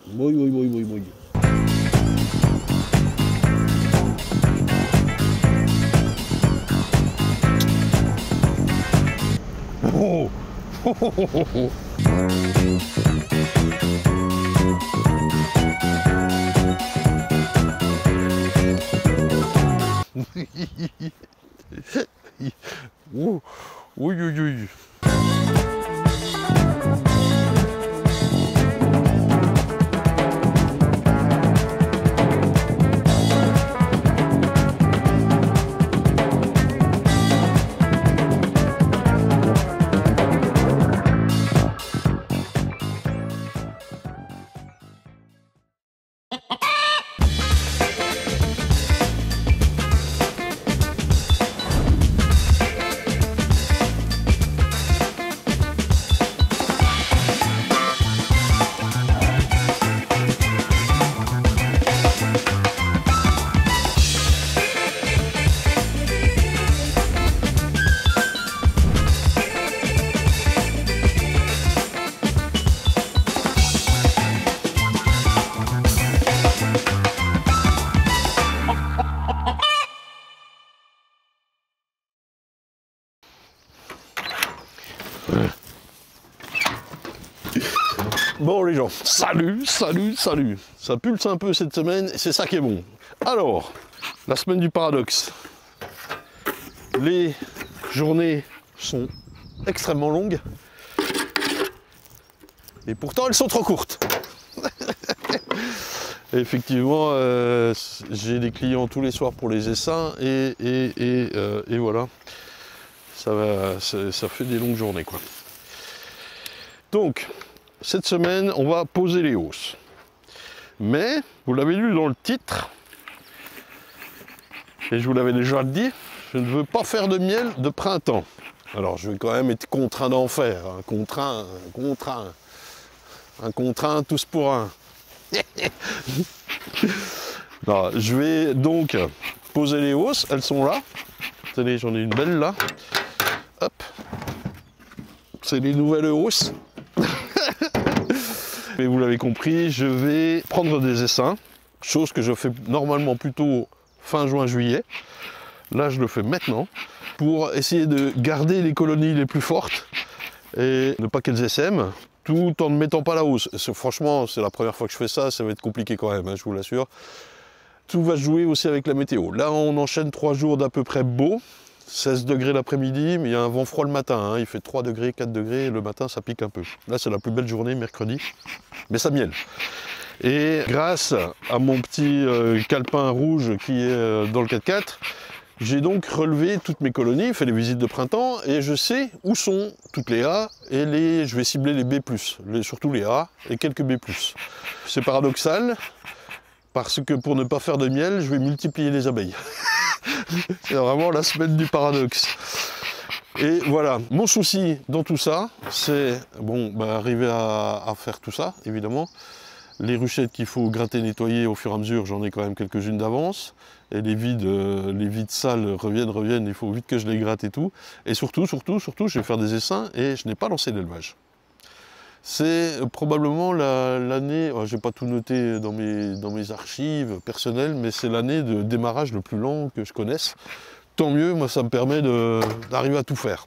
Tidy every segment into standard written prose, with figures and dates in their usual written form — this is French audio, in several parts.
Mouille, mouille, mouille, mouille, mouille. Oh, oh, oh, oh, oh, oh. Oh, oui, oui, oui. Bon les gens, salut, salut, salut. Ça pulse un peu cette semaine et c'est ça qui est bon. Alors, la semaine du paradoxe. Les journées sont extrêmement longues et pourtant elles sont trop courtes. Effectivement, j'ai des clients tous les soirs pour les essaims et voilà, ça fait des longues journées quoi. Donc, cette semaine, on va poser les hausses. Mais, vous l'avez lu dans le titre, et je vous l'avais déjà dit, je ne veux pas faire de miel de printemps. Alors, je vais quand même être contraint d'en faire. Un contraint, tous pour un. Non, je vais donc poser les hausses, elles sont là. Tenez, j'en ai une belle là. Hop. C'est les nouvelles hausses. Mais vous l'avez compris, je vais prendre des essaims, chose que je fais normalement plutôt fin juin-juillet. Là, je le fais maintenant pour essayer de garder les colonies les plus fortes et ne pas qu'elles essaiment, tout en ne mettant pas la hausse. Franchement, c'est la première fois que je fais ça, ça va être compliqué quand même, hein, je vous l'assure. Tout va se jouer aussi avec la météo. Là, on enchaîne 3 jours d'à peu près beau. 16 degrés l'après-midi, mais il y a un vent froid le matin, hein. Il fait 3 degrés, 4 degrés, et le matin ça pique un peu. Là c'est la plus belle journée, mercredi, mais ça miel. Et grâce à mon petit calepin rouge qui est dans le 4x4, j'ai donc relevé toutes mes colonies, fait les visites de printemps, et je sais où sont toutes les A, et je vais cibler les B+, surtout les A, et quelques B+. C'est paradoxal, parce que pour ne pas faire de miel, je vais multiplier les abeilles. C'est vraiment la semaine du paradoxe. Et voilà, mon souci dans tout ça, c'est bon, arriver à faire tout ça, évidemment. Les ruchettes qu'il faut gratter, nettoyer au fur et à mesure, j'en ai quand même quelques-unes d'avance. Et les vides sales reviennent, il faut vite que je les gratte et tout. Et surtout, je vais faire des essaims et je n'ai pas lancé l'élevage. C'est probablement l'année, je n'ai pas tout noté dans mes archives personnelles, mais c'est l'année de démarrage le plus lent que je connaisse. Tant mieux, moi ça me permet d'arriver à tout faire.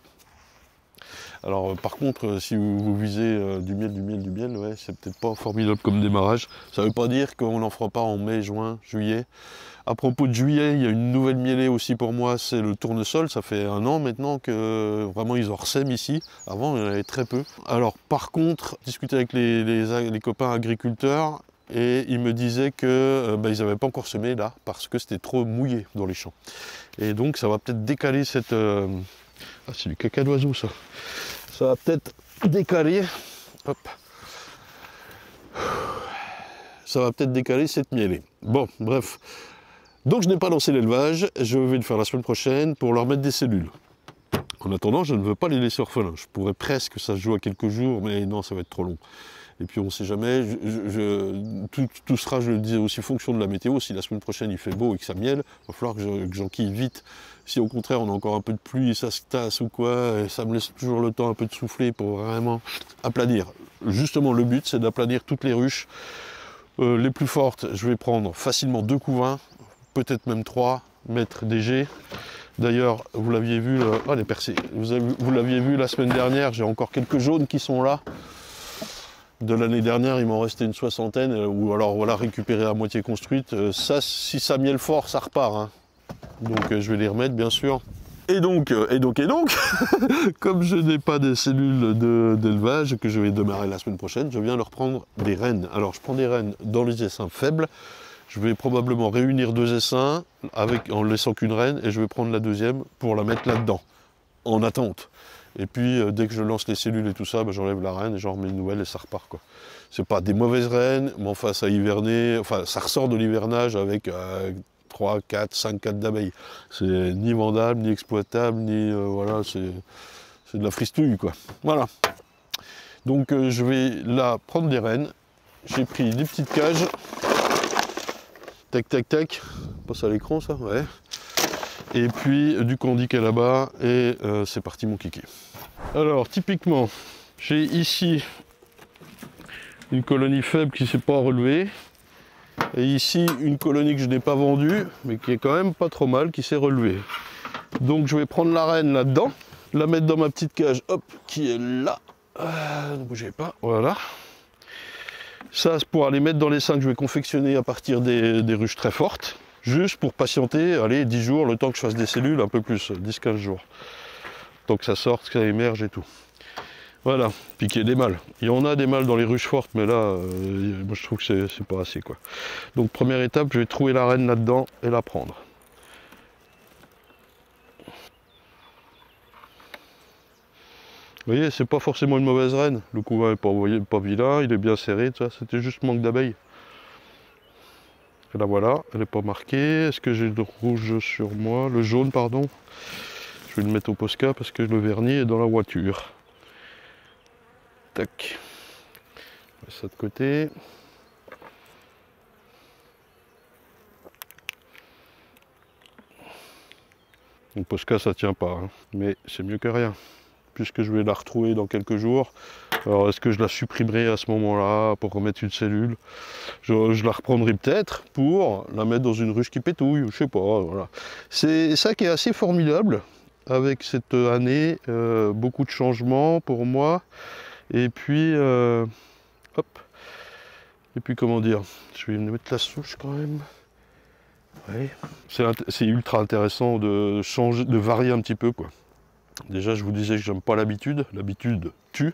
Alors par contre, si vous visez du miel, ouais, c'est peut-être pas formidable comme démarrage. Ça ne veut pas dire qu'on n'en fera pas en mai, juin, juillet. À propos de juillet, il y a une nouvelle mielée aussi pour moi, c'est le tournesol. Ça fait 1 an maintenant que vraiment ils en ressèment ici. Avant, il y en avait très peu. Alors par contre, discuter avec les copains agriculteurs, et ils me disaient que ils n'avaient pas encore semé là, parce que c'était trop mouillé dans les champs. Et donc ça va peut-être décaler cette... Ah, c'est du caca d'oiseau ça. Ça va peut-être décaler... Hop. Ça va peut-être décaler cette mielée. Bon, bref. Donc je n'ai pas lancé l'élevage, je vais le faire la semaine prochaine pour leur mettre des cellules. En attendant, je ne veux pas les laisser orphelins. Je pourrais presque, ça se joue à quelques jours, mais non, ça va être trop long. Et puis on ne sait jamais, tout sera, je le disais aussi, fonction de la météo. Si la semaine prochaine il fait beau et que ça miel, il va falloir que j'enquille vite. Si au contraire on a encore un peu de pluie et ça se tasse ou quoi, et ça me laisse toujours le temps un peu de souffler pour vraiment aplanir. Justement le but c'est d'aplanir toutes les ruches Les plus fortes, je vais prendre facilement 2 couvains, peut-être même 3, mettre des G. D'ailleurs, vous l'aviez vu, oh, les percées, vous l'aviez vu la semaine dernière, j'ai encore quelques jaunes qui sont là. De l'année dernière, il m'en restait une soixantaine, ou alors voilà, récupérée à moitié construite. Ça, si ça miel fort, ça repart, hein. Donc je vais les remettre, bien sûr. Et donc, comme je n'ai pas des cellules d'élevage que je vais démarrer la semaine prochaine, je viens leur prendre des rennes. Alors je prends des rennes dans les essaims faibles. Je vais probablement réunir 2 essaims en laissant qu'une reine et je vais prendre la deuxième pour la mettre là-dedans, en attente. Et puis dès que je lance les cellules et tout ça, bah, j'enlève la reine et j'en remets une nouvelle et ça repart, quoi. C'est pas des mauvaises rennes, mais enfin ça hiverner, enfin ça ressort de l'hivernage avec 3, 4, 5 4 d'abeilles. C'est ni vendable, ni exploitable, ni voilà, c'est de la fristouille, quoi. Voilà. Donc je vais là prendre des rennes. J'ai pris des petites cages. Tac, tac, tac. Passe à l'écran, ça, ouais. Et puis du candiquet là-bas, et c'est parti mon kiki. Alors, typiquement, j'ai ici une colonie faible qui ne s'est pas relevée. Et ici, une colonie que je n'ai pas vendue, mais qui est quand même pas trop mal, qui s'est relevée. Donc je vais prendre la reine là-dedans, la mettre dans ma petite cage, hop, qui est là. Ne bougez pas, voilà. Ça, c'est pour aller mettre dans les seins que je vais confectionner à partir des ruches très fortes. Juste pour patienter, allez, 10 jours, le temps que je fasse des cellules, un peu plus, 10-15 jours. Tant que ça sorte, que ça émerge et tout. Voilà, puis qu'il y ait des mâles. Il y en a des mâles dans les ruches fortes, mais là, moi je trouve que c'est pas assez, quoi. Donc première étape, je vais trouver la reine là-dedans et la prendre. Vous voyez, c'est pas forcément une mauvaise reine. Le couvain est pas vilain, il est bien serré, tout ça. C'était juste manque d'abeilles. Et là voilà, elle n'est pas marquée. Est-ce que j'ai le rouge sur moi? Le jaune, pardon. Je vais le mettre au Posca parce que le vernis est dans la voiture. Tac. On met ça de côté. Le Posca ça tient pas, hein. Mais c'est mieux que rien. Puisque je vais la retrouver dans quelques jours. Alors est-ce que je la supprimerai à ce moment-là pour remettre une cellule? Je la reprendrai peut-être pour la mettre dans une ruche qui pétouille, je sais pas, voilà. C'est ça qui est assez formidable avec cette année, beaucoup de changements pour moi. Et puis, hop, et puis comment dire, je vais mettre la souche quand même. Ouais. C'est ultra intéressant de changer, de varier un petit peu, quoi. Déjà, je vous disais que j'aime pas l'habitude tue.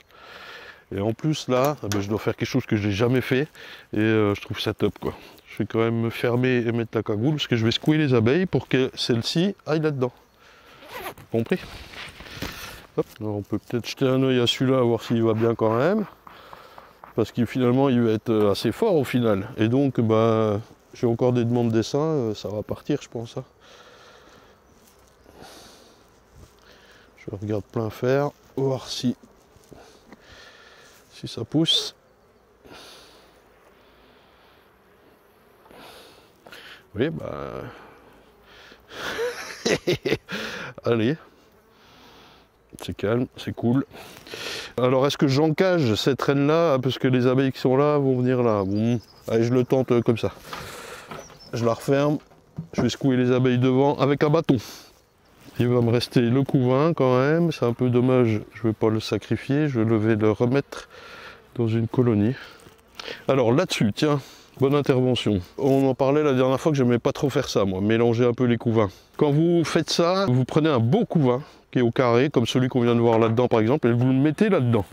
Et en plus là, ben, je dois faire quelque chose que je n'ai jamais fait et je trouve ça top, quoi. Je vais quand même me fermer et mettre la cagoule parce que je vais secouer les abeilles pour que celle-ci aille là-dedans. Compris? Hop. Alors, on peut peut-être jeter un œil à celui-là, voir s'il va bien quand même. Parce que finalement, il va être assez fort au final. Et donc, bah, j'ai encore des demandes d'essaim, ça va partir, je pense. Hein. Je regarde plein fer, voir si ça pousse. Oui, bah... Allez. C'est calme, c'est cool. Alors, est-ce que j'encage cette reine-là, parce que les abeilles qui sont là vont venir là? Bon, allez, je le tente comme ça. Je la referme, je vais secouer les abeilles devant avec un bâton. Il va me rester le couvain quand même, c'est un peu dommage, je ne vais pas le sacrifier, je vais le remettre dans une colonie. Alors là-dessus, tiens, bonne intervention. On en parlait la dernière fois que j'aimais pas trop faire ça, moi, mélanger un peu les couvains. Quand vous faites ça, vous prenez un beau couvain qui est au carré, comme celui qu'on vient de voir là-dedans par exemple, et vous le mettez là-dedans,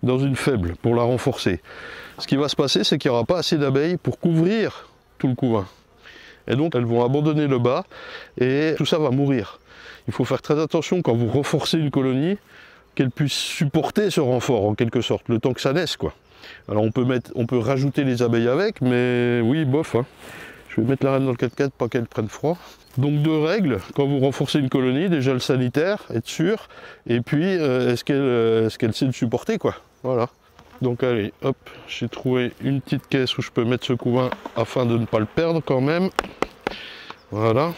dans une faible, pour la renforcer. Ce qui va se passer, c'est qu'il n'y aura pas assez d'abeilles pour couvrir tout le couvain. Et donc elles vont abandonner le bas, et tout ça va mourir. Il faut faire très attention quand vous renforcez une colonie, qu'elle puisse supporter ce renfort en quelque sorte, le temps que ça naisse, quoi. Alors on peut rajouter les abeilles avec, mais oui, bof. Hein. Je vais mettre la reine dans le 4x4 pour qu'elle prenne froid. Donc 2 règles, quand vous renforcez une colonie, déjà le sanitaire, être sûr, et puis est-ce qu'elle sait le supporter, quoi. Voilà. Donc allez, hop, j'ai trouvé une petite caisse où je peux mettre ce couvain afin de ne pas le perdre quand même. Voilà.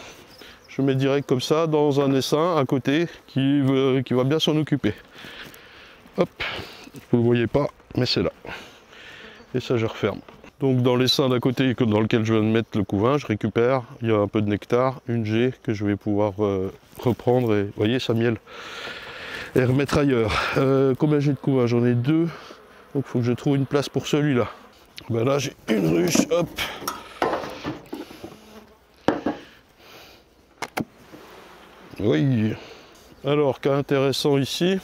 Je mets direct comme ça dans un essaim à côté qui va bien s'en occuper. Hop, vous ne le voyez pas, mais c'est là. Et ça, je referme. Donc dans l'essaim d'à côté dans lequel je viens de mettre le couvain, je récupère, il y a un peu de nectar, une G que je vais pouvoir reprendre et, vous voyez, ça miel, et remettre ailleurs. Combien j'ai de couvain? J'en ai 2, donc il faut que je trouve une place pour celui-là. Ben là j'ai une ruche, hop. Oui. Alors, cas intéressant ici,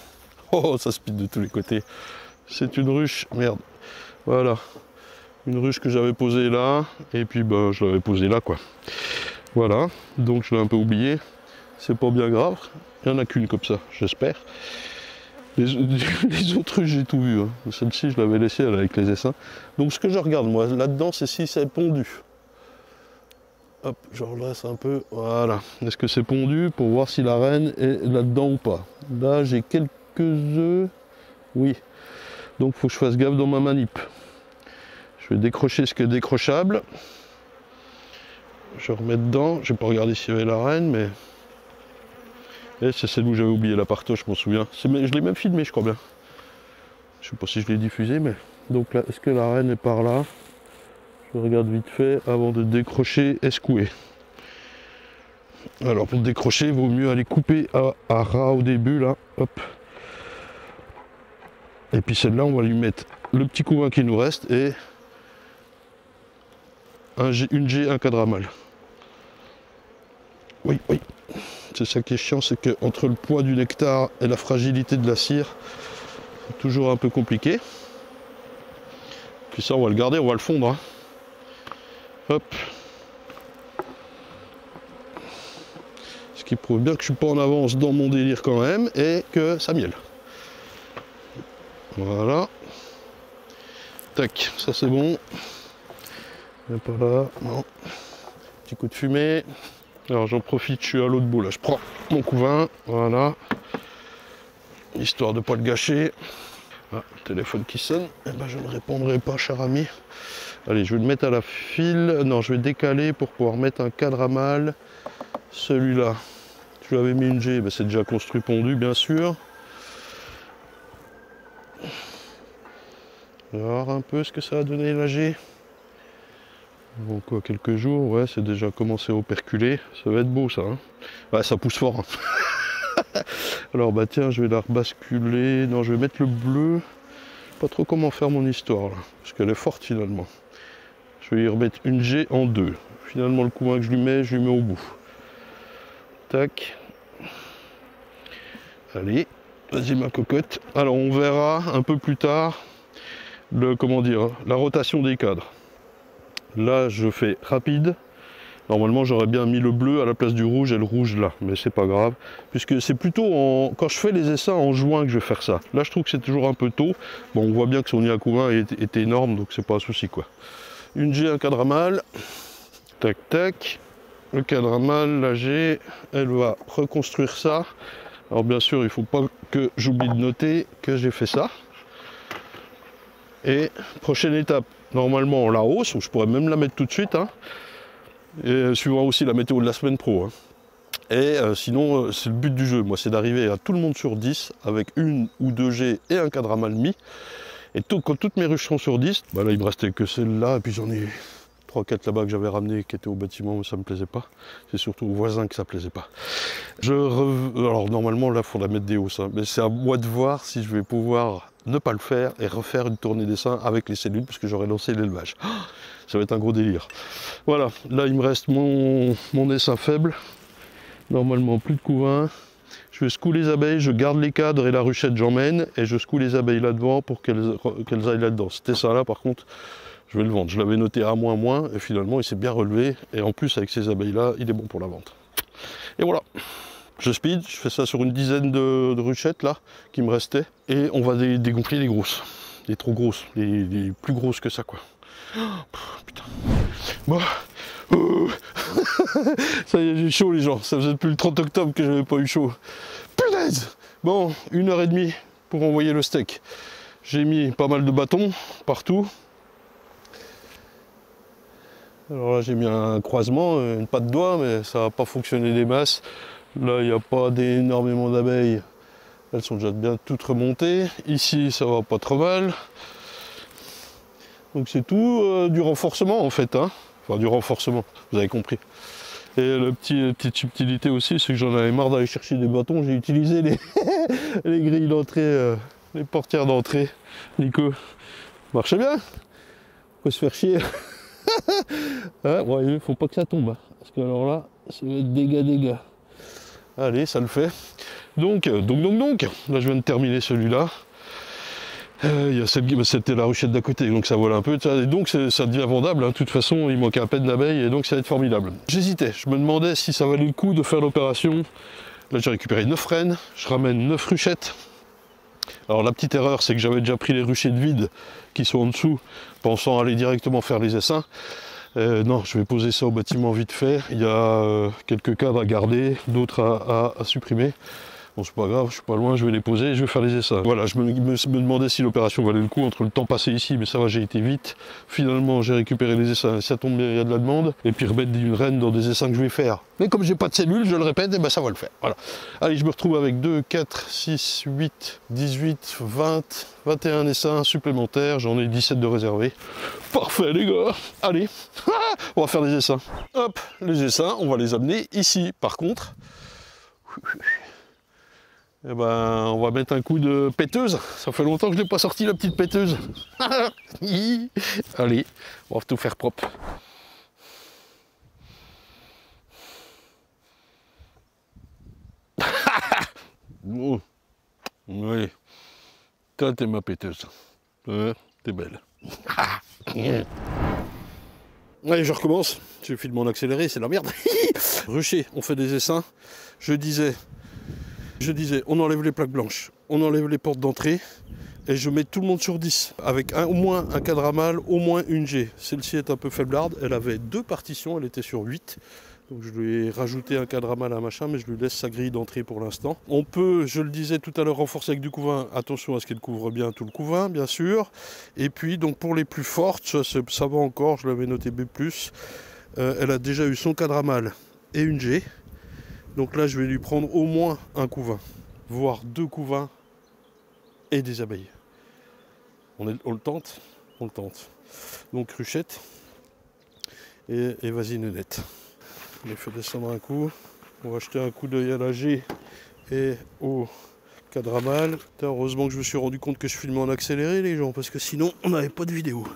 oh ça speed de tous les côtés, c'est une ruche, merde, voilà. Une ruche que j'avais posée là, et puis ben, je l'avais posée là quoi. Voilà, donc je l'ai un peu oublié. C'est pas bien grave, il n'y en a qu'une comme ça, j'espère. Les autres ruches j'ai tout vu, hein. Celle-ci je l'avais laissée avec les essaims. Donc ce que je regarde moi là-dedans, c'est si c'est pondu. Hop, je redresse un peu, voilà. Est-ce que c'est pondu pour voir si la reine est là-dedans ou pas. Là j'ai quelques œufs, oui. Donc il faut que je fasse gaffe dans ma manip. Je vais décrocher ce qui est décrochable. Je remets dedans. Je vais pas regarder s'il y avait la reine, mais. Et c'est celle où j'avais oublié la parto, je m'en souviens. Je l'ai même filmé, je crois bien. Je sais pas si je l'ai diffusé, mais. Donc là, est-ce que la reine est par là? Je regarde vite fait avant de décrocher escouer. Alors pour décrocher, il vaut mieux aller couper à ras au début, là. Hop. Et puis celle-là, on va lui mettre le petit couvain qui nous reste et. Une G, un cadre à mal. Oui, oui. C'est ça qui est chiant, c'est que entre le poids du nectar et la fragilité de la cire, c'est toujours un peu compliqué. Puis ça, on va le garder, on va le fondre. Hein. Hop. Ce qui prouve bien que je suis pas en avance dans mon délire quand même et que ça miele. Voilà. Tac, ça c'est bon. Il n'y a pas là, non. Petit coup de fumée. Alors j'en profite, je suis à l'autre bout là. Je prends mon couvain, voilà. Histoire de ne pas le gâcher. Ah, le téléphone qui sonne. Eh ben, je ne répondrai pas, cher ami. Allez, je vais le mettre à la file. Non, je vais décaler pour pouvoir mettre un cadre à mal. Celui-là, je lui avais mis une G, ben, c'est déjà construit pondu, bien sûr. On va voir un peu ce que ça a donné la G. Bon quoi, quelques jours, ouais, c'est déjà commencé à operculer. Ça va être beau ça. Hein. Ouais, ça pousse fort. Hein. Alors bah tiens, je vais la rebasculer. Non, je vais mettre le bleu. Je sais pas trop comment faire mon histoire là, parce qu'elle est forte finalement. Je vais y remettre une G en 2. Finalement, le couvain que je lui mets au bout. Tac. Allez, vas-y ma cocotte. Alors on verra un peu plus tard la rotation des cadres. Là, je fais rapide. Normalement, j'aurais bien mis le bleu à la place du rouge et le rouge là, mais c'est pas grave. Puisque c'est plutôt quand je fais les essaims en juin que je vais faire ça. Là, je trouve que c'est toujours un peu tôt. Bon, on voit bien que son nid à couvain est énorme, donc c'est pas un souci quoi. Une G, un cadre à mal. Tac, tac. Le cadre à mal, la G, elle va reconstruire ça. Alors bien sûr, il ne faut pas que j'oublie de noter que j'ai fait ça. Et prochaine étape, normalement la hausse, je pourrais même la mettre tout de suite, hein, et suivant aussi la météo de la semaine pro. Hein. Et sinon, c'est le but du jeu, moi, c'est d'arriver à tout le monde sur 10 avec une ou deux G et un cadre à mal mis. Et quand toutes mes ruches sont sur 10, bah là il me restait que celle-là, et puis j'en ai 3-4 là-bas que j'avais ramené qui étaient au bâtiment, mais ça me plaisait pas. C'est surtout aux voisins que ça plaisait pas. Alors normalement là il faudra mettre des hausses, hein, mais c'est à moi de voir si je vais pouvoir ne pas le faire et refaire une tournée d'essaim avec les cellules, puisque j'aurais lancé l'élevage. Oh, ça va être un gros délire. Voilà, là il me reste mon essaim faible. Normalement plus de couvain. Je secoue les abeilles, je garde les cadres et la ruchette j'emmène, et je secoue les abeilles là-devant pour qu'elles aillent là-dedans. Cet essaim-là par contre, je vais le vendre. Je l'avais noté à moins, et finalement il s'est bien relevé, et en plus avec ces abeilles-là, il est bon pour la vente. Et voilà, je speed, je fais ça sur une dizaine de ruchettes là, qui me restaient, et on va dégonfler les grosses, les trop grosses, les plus grosses que ça quoi. Oh, putain. Bon. Ça y est, j'ai chaud les gens, ça faisait depuis le 30 octobre que j'avais pas eu chaud. Punaise. Bon, 1h30 pour envoyer le steak. J'ai mis pas mal de bâtons partout. Alors là j'ai mis un croisement, une patte de doigt, mais ça n'a pas fonctionné des masses. Là il n'y a pas énormément d'abeilles, elles sont déjà bien toutes remontées. Ici ça va pas trop mal. Donc c'est tout du renforcement en fait, hein. Enfin du renforcement, vous avez compris. Et la petite subtilité aussi, c'est que j'en avais marre d'aller chercher des bâtons, j'ai utilisé les, les grilles d'entrée, les portières d'entrée. Nico, marche bien. Faut se faire chier. Ouais, bon, il faut pas que ça tombe, hein, parce que alors là, ça va être dégâts. Allez, ça le fait. Donc, là je viens de terminer celui-là. C'était la ruchette d'à côté, donc ça vole un peu, et donc ça devient vendable, hein. De toute façon il manquait à peine d'abeilles, et donc ça va être formidable. J'hésitais, je me demandais si ça valait le coup de faire l'opération. Là j'ai récupéré 9 rennes, je ramène 9 ruchettes. Alors la petite erreur, c'est que j'avais déjà pris les ruchettes vides qui sont en dessous, pensant aller directement faire les essaims. Non, je vais poser ça au bâtiment vite fait. Il y a quelques cadres à garder, d'autres à supprimer. Bon, c'est pas grave, je suis pas loin, je vais les poser et je vais faire les essais. Voilà, je me demandais si l'opération valait le coup entre le temps passé ici, mais ça va, j'ai été vite. Finalement, j'ai récupéré les essais, ça tombe bien, il y a de la demande. Et puis remettre une reine dans des essais que je vais faire. Mais comme j'ai pas de cellules, je le répète, et ben ça va le faire. Voilà. Allez, je me retrouve avec 2, 4, 6, 8, 18, 20, 21 essais supplémentaires. J'en ai 17 de réservés. Parfait, les gars. Allez, on va faire des essais. Hop, les essais, on va les amener ici. Par contre, eh ben, on va mettre un coup de péteuse. Ça fait longtemps que je n'ai pas sorti la petite péteuse. Allez, on va tout faire propre. Oh. Oui, toi t'es ma péteuse. T'es belle. Allez, je recommence. Je filme en accéléré, c'est la merde. Rucher, on fait des essaims. Je disais, on enlève les plaques blanches, on enlève les portes d'entrée, et je mets tout le monde sur 10, avec au moins un cadre à mâle, au moins une G. Celle-ci est un peu faiblarde, elle avait 2 partitions, elle était sur 8. Donc je lui ai rajouté un cadre à mâle, un machin, mais je lui laisse sa grille d'entrée pour l'instant. On peut, je le disais tout à l'heure, renforcer avec du couvain. Attention à ce qu'elle couvre bien tout le couvain, bien sûr. Et puis, donc pour les plus fortes, ça va encore, je l'avais noté B+. Elle a déjà eu son cadre à mâle et une G. Donc là, je vais lui prendre au moins un couvain, voire 2 couvains et des abeilles. On le tente. On le tente. Donc ruchette et vas-y nénette. On les fait descendre un coup. On va jeter un coup d'œil à la G et au cadre à mâle. Heureusement que je me suis rendu compte que je filmais en accéléré, les gens, parce que sinon on n'avait pas de vidéo.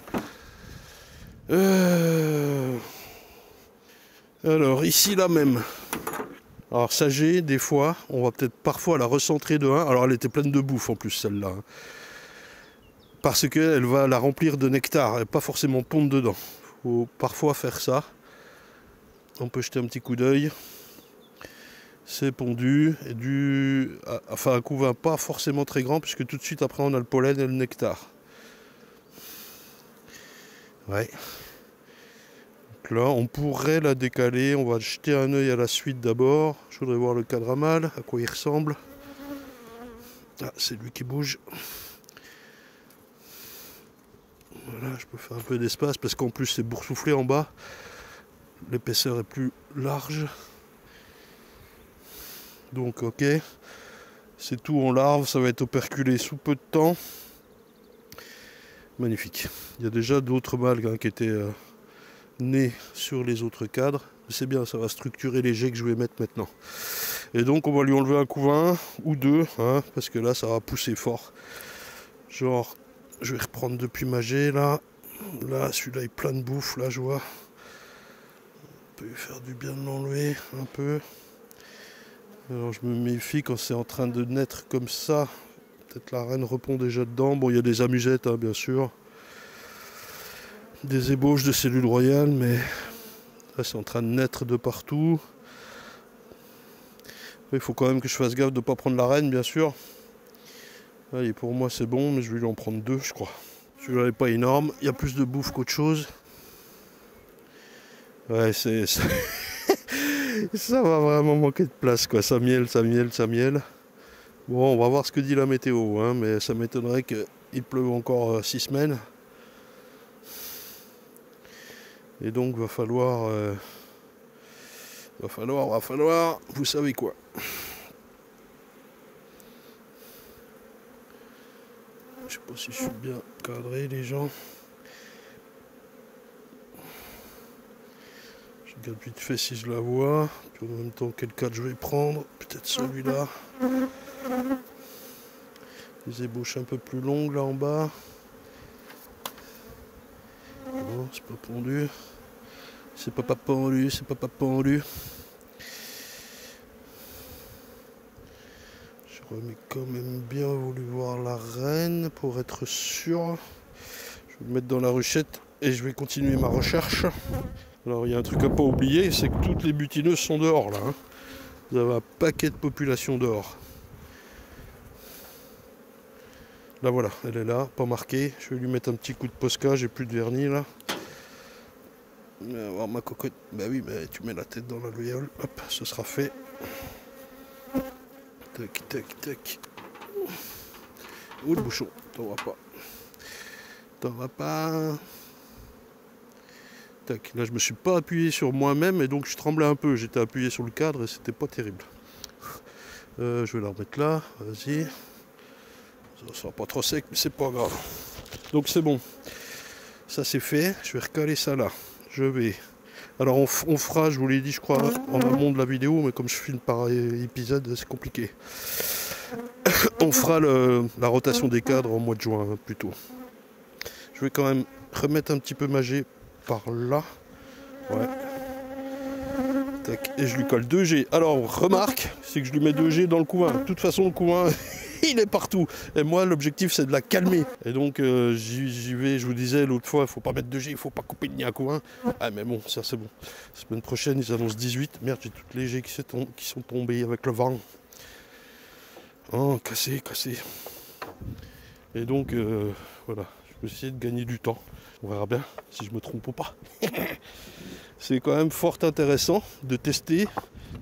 Alors ici là même. Alors sa G, des fois, on va peut-être parfois la recentrer de 1. Alors elle était pleine de bouffe en plus celle-là. Hein. Parce qu'elle va la remplir de nectar, et pas forcément pondre dedans. Il faut parfois faire ça. On peut jeter un petit coup d'œil. C'est pondu. Et enfin un couvain pas forcément très grand, puisque tout de suite après on a le pollen et le nectar. Ouais. Donc là, on pourrait la décaler. On va jeter un œil à la suite d'abord. Je voudrais voir le cadre à mâle, à quoi il ressemble. Ah, c'est lui qui bouge. Voilà, je peux faire un peu d'espace parce qu'en plus c'est boursouflé en bas. L'épaisseur est plus large. Donc ok. C'est tout en larve, ça va être operculé sous peu de temps. Magnifique. Il y a déjà d'autres mâles hein, qui étaient nés sur les autres cadres. C'est bien, ça va structurer les jets que je vais mettre maintenant. Et donc on va lui enlever un couvain ou 2, hein, parce que là ça va pousser fort. Genre, je vais reprendre depuis ma G là. Là, celui-là est plein de bouffe, là je vois. On peut lui faire du bien de l'enlever un peu. Alors je me méfie quand c'est en train de naître comme ça. Peut-être la reine répond déjà dedans. Bon, il y a des amusettes, hein, bien sûr. Des ébauches de cellules royales, mais là c'est en train de naître de partout. Il faut quand même que je fasse gaffe de ne pas prendre la reine, bien sûr. Allez, pour moi c'est bon, mais je vais lui en prendre 2, je crois. Celui-là n'est pas énorme, il y a plus de bouffe qu'autre chose. Ouais, ça va vraiment manquer de place, quoi. Ça miel. Bon, on va voir ce que dit la météo, hein, mais ça m'étonnerait qu'il pleuve encore 6 semaines. Et donc va falloir, vous savez quoi. Je sais pas si je suis bien cadré, les gens. Je regarde vite fait si je la vois. Puis en même temps, quel cadre je vais prendre. Peut-être celui-là. Des ébauches un peu plus longues là en bas. Non, c'est pas pendu. C'est pas pendu, c'est pas pendu. Mais quand même bien voulu voir la reine pour être sûr. Je vais me mettre dans la ruchette et je vais continuer ma recherche. Alors il y a un truc à pas oublier, c'est que toutes les butineuses sont dehors là. Hein. Vous avez un paquet de population dehors. Là voilà, elle est là, pas marquée. Je vais lui mettre un petit coup de Posca, j'ai plus de vernis là. On va voir ma cocotte. Bah oui, mais tu mets la tête dans l'alvéole. Hop, ce sera fait. Tac, tac, tac. Où le bouchon? T'en vas pas. T'en vas pas. Tac. Là, je me suis pas appuyé sur moi-même et donc je tremblais un peu. J'étais appuyé sur le cadre et c'était pas terrible. Je vais la remettre là. Vas-y. Ça sera pas trop sec, mais c'est pas grave. Donc c'est bon. Ça c'est fait. Je vais recaler ça là. Je vais. Alors on fera, je vous l'ai dit, je crois, en amont de la vidéo, mais comme je filme par épisode, c'est compliqué. On fera la rotation des cadres au mois de juin, plutôt. Je vais quand même remettre un petit peu ma G par là. Ouais. Tac. Et je lui colle 2G. Alors, remarque, c'est que je lui mets 2G dans le couvain. De toute façon, le couvain, il est partout. Et moi, l'objectif, c'est de la calmer. Et donc, j'y vais, je vous disais l'autre fois, il ne faut pas mettre 2G, il ne faut pas couper le nid à couvain. Ah, mais bon, ça, c'est bon. La semaine prochaine, ils annoncent 18. Merde, j'ai toutes les G qui sont tombées avec le vent. Oh, cassé, cassé. Et donc, voilà, je vais essayer de gagner du temps. On verra bien si je me trompe ou pas. C'est quand même fort intéressant de tester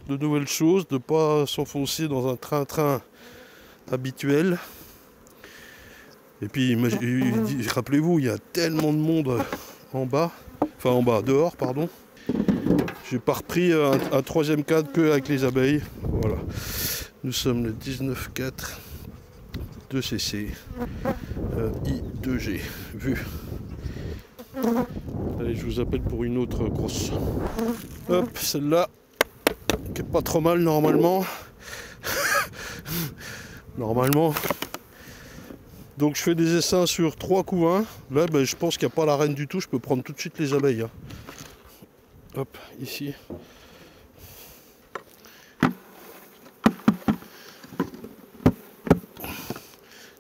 de nouvelles choses, de ne pas s'enfoncer dans un train-train habituel. Et puis, rappelez-vous, il y a tellement de monde en bas, enfin en bas, dehors, pardon. J'ai pas repris un troisième cadre que avec les abeilles. Voilà. Nous sommes le 19-4 2cc I2G. Vu. Allez, je vous appelle pour une autre grosse. Hop, celle-là, qui est pas trop mal normalement. Normalement. Donc je fais des essaims sur 3 couvains. Là, ben, je pense qu'il n'y a pas la reine du tout. Je peux prendre tout de suite les abeilles. Hein. Hop, ici.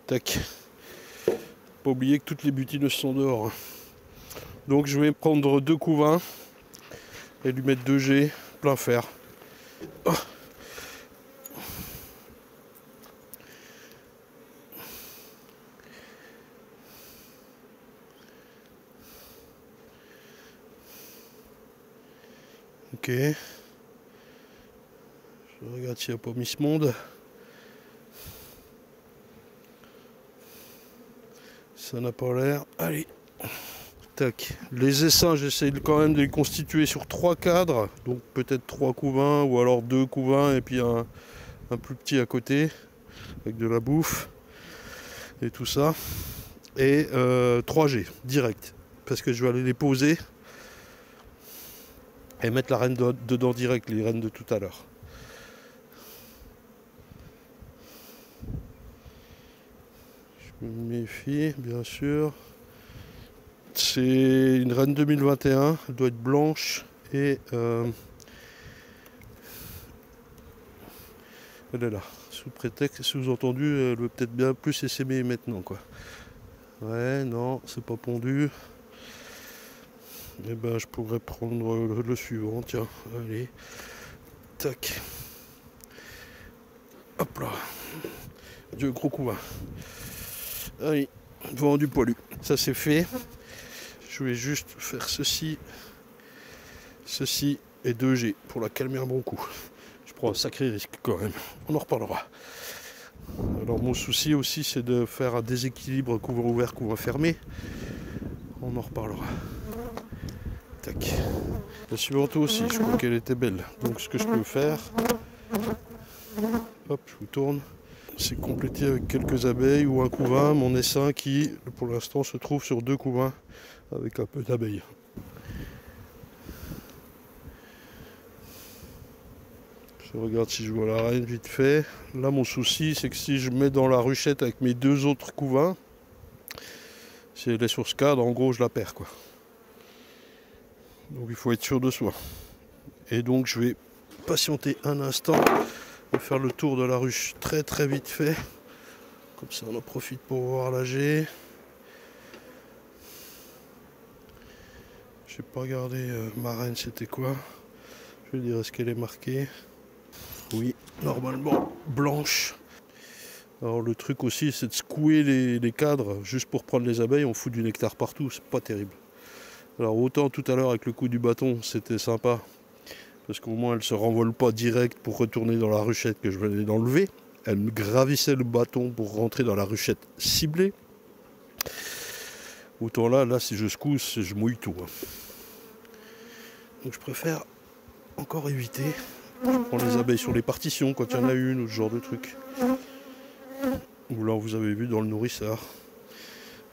Tac. Pas oublier que toutes les butineuses sont dehors. Hein. Donc je vais prendre 2 couvains et lui mettre 2G plein fer. Oh. Ok. Je regarde s'il n'y a pas mis ce monde. Ça n'a pas l'air. Allez. Tac. Les essaims, j'essaie quand même de les constituer sur 3 cadres. Donc peut-être 3 couvains ou alors 2 couvains et puis un plus petit à côté. Avec de la bouffe. Et tout ça. Et 3G, direct. Parce que je vais aller les poser. Et mettre la reine dedans direct, les reines de tout à l'heure. Je me méfie, bien sûr. C'est une reine 2021, elle doit être blanche et elle est là. Sous prétexte, sous-entendu, elle veut peut-être bien plus s'essaimer maintenant, quoi. Ouais, non, c'est pas pondu. Et ben, je pourrais prendre le suivant, tiens, allez. Tac. Hop là. Dieu, gros couvain. Allez, vendu poilu. Ça c'est fait. Je vais juste faire ceci et 2G pour la calmer un bon coup. Je prends un sacré risque quand même. On en reparlera. Alors mon souci aussi c'est de faire un déséquilibre couvert ouvert, couvert fermé. On en reparlera. Tac. La suivante aussi, je crois qu'elle était belle. Donc ce que je peux faire, hop, je vous tourne, c'est compléter avec quelques abeilles ou un couvain mon essaim qui pour l'instant se trouve sur 2 couvains avec un peu d'abeilles. Hop, je vous tourne. C'est compléter avec quelques abeilles ou un couvain mon essaim qui pour l'instant se trouve sur 2 couvains avec un peu d'abeilles. Hop, je vous tourne. C'est compléter avec quelques abeilles ou un couvain avec un peu d'abeilles. Hop, je vous tourne. C'est compléter avec quelques abeilles ou un couvain mon essaim qui pour l'instant se trouve sur 2 couvains avec un peu d'abeilles. Je regarde si je vois la reine vite fait. Là, mon souci, c'est que si je mets dans la ruchette avec mes deux autres couvains, si elle est sur ce cadre, en gros, je la perds, quoi. Donc il faut être sûr de soi. Et donc je vais patienter un instant et faire le tour de la ruche très très vite fait. Comme ça on en profite pour voir la G. J'ai pas regardé ma reine c'était quoi. Je vais dire est-ce qu'elle est marquée. Oui, normalement blanche. Alors le truc aussi c'est de secouer les cadres juste pour prendre les abeilles. On fout du nectar partout, c'est pas terrible. Alors autant tout à l'heure avec le coup du bâton c'était sympa parce qu'au moins elle ne se renvole pas direct pour retourner dans la ruchette que je venais d'enlever. Elle me gravissait le bâton pour rentrer dans la ruchette ciblée. Autant là si je secoue je mouille tout. Donc je préfère encore éviter. Je prends les abeilles sur les partitions quand il y en a une ou ce genre de truc. Ou là vous avez vu dans le nourrisseur.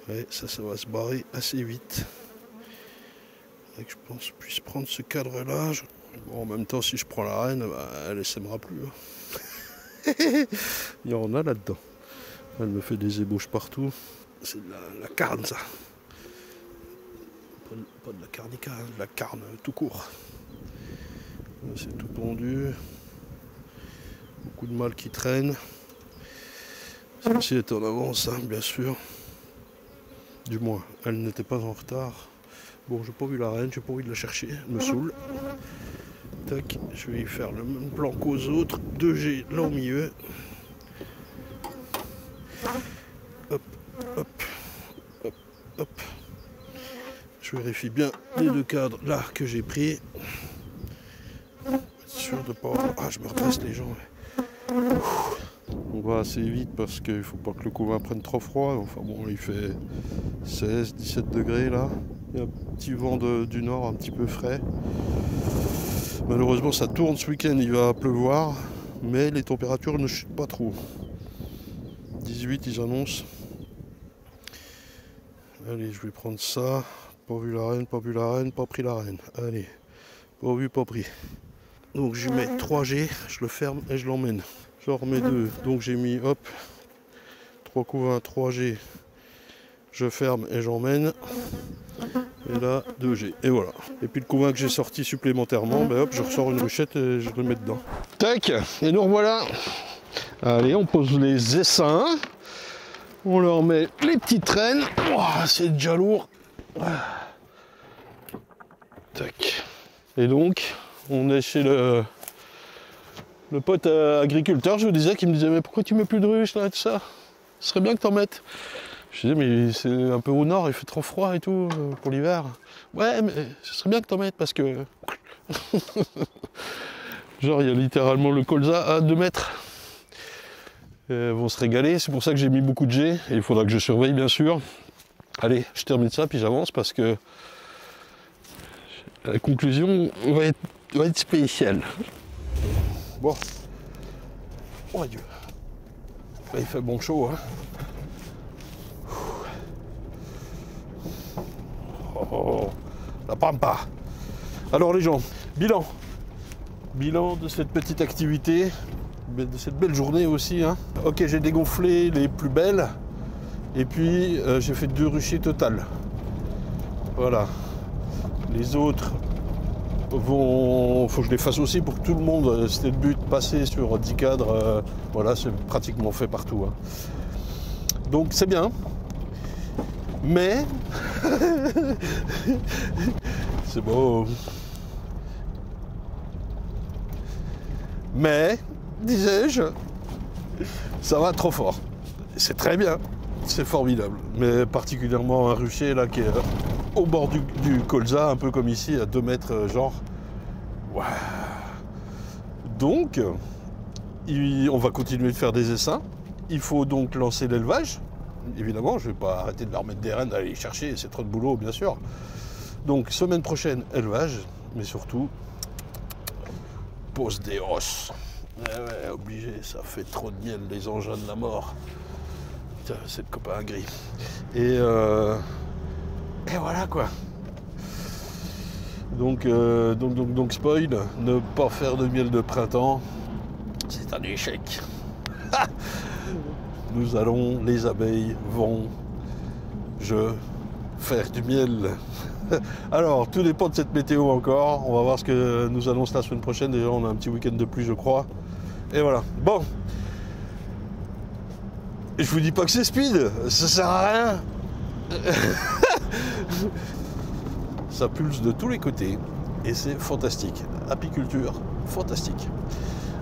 Ouais, ça va se barrer assez vite. Et que je pense puisse prendre ce cadre là. Bon, en même temps si je prends la reine, bah, elle ne s'aimera plus. Il y en a là-dedans. Elle me fait des ébauches partout. C'est de la carne ça. Pas de la carnica, de la carne tout court. C'est tout pondu. Beaucoup de mâles qui traînent. Celle-ci est en avance, hein, bien sûr. Du moins, elle n'était pas en retard. Bon, j'ai pas vu la reine, j'ai pas envie de la chercher, elle me saoule. Tac, je vais y faire le même plan qu'aux autres. 2G là au milieu. Hop, hop, hop, hop. Je vérifie bien les deux cadres là que j'ai pris. Sûr de pas. Ah, je me redresse les jambes. On va assez vite parce qu'il ne faut pas que le couvain prenne trop froid. Enfin bon, il fait 16, 17 degrés là. Il y a un petit vent du nord un petit peu frais. Malheureusement ça tourne ce week-end, il va pleuvoir. Mais les températures ne chutent pas trop. 18 ils annoncent. Allez, je vais prendre ça. Pas vu la reine, pas vu la reine, pas pris la reine. Allez, pas vu, pas pris. Donc je mets 3G, je le ferme et je l'emmène. J'en remets 2. Donc j'ai mis hop 3 couvains 3G. Je ferme et j'emmène. Et là 2G. Et voilà. Et puis le couvain que j'ai sorti supplémentairement, ben hop, je ressors une ruchette et je le mets dedans. Tac. Et nous revoilà. Allez, on pose les essaims. On leur met les petites traînes. Oh, c'est déjà lourd. Tac. Et donc, on est chez le pote agriculteur, je vous disais, qui me disait mais pourquoi tu mets plus de ruches là, tout ça? Ce serait bien que t'en mettes. Je disais mais c'est un peu au nord, il fait trop froid et tout pour l'hiver. Ouais mais ce serait bien que t'en mettes parce que... Genre il y a littéralement le colza à 2 mètres. Ils vont se régaler, c'est pour ça que j'ai mis beaucoup de G, et il faudra que je surveille bien sûr. Allez, je termine ça puis j'avance parce que la conclusion va être spéciale. Bon. Oh Dieu. Là, il fait bon chaud, hein. Oh, la pampa. Alors les gens, bilan. Bilan de cette petite activité, de cette belle journée aussi, hein. Ok, j'ai dégonflé les plus belles. Et puis, j'ai fait 2 ruchers totales. Voilà. Les autres... faut que je les fasse aussi pour que tout le monde, c'était le but, passer sur 10 cadres, voilà, c'est pratiquement fait partout. Hein. Donc c'est bien, mais c'est beau. Mais, disais-je, ça va trop fort. C'est très bien, c'est formidable, mais particulièrement un rucher là qui est au bord du colza, un peu comme ici, à 2 mètres, genre. Ouais. Donc, on va continuer de faire des essaims. Il faut donc lancer l'élevage. Évidemment, je ne vais pas arrêter de leur mettre des rennes, d'aller les chercher, c'est trop de boulot, bien sûr. Donc, semaine prochaine, élevage, mais surtout, pose des os. Ouais, obligé, ça fait trop de miel, les engins de la mort. Tiens, c'est le copain gris. Et voilà quoi. Donc spoil, ne pas faire de miel de printemps, c'est un échec. Nous allons, les abeilles vont, faire du miel. Alors, tout dépend de cette météo encore. On va voir ce que nous annonce la semaine prochaine. Déjà, on a un petit week-end de pluie, je crois. Et voilà. Bon. Je vous dis pas que c'est speed. Ça sert à rien. Ça pulse de tous les côtés. Et c'est fantastique. Apiculture, fantastique.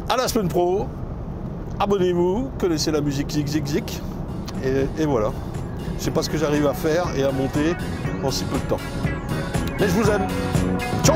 À la semaine pro. Abonnez-vous. Connaissez la musique Zik Zik Zik. Et voilà. Je sais pas ce que j'arrive à faire et à monter en si peu de temps. Mais je vous aime. Ciao!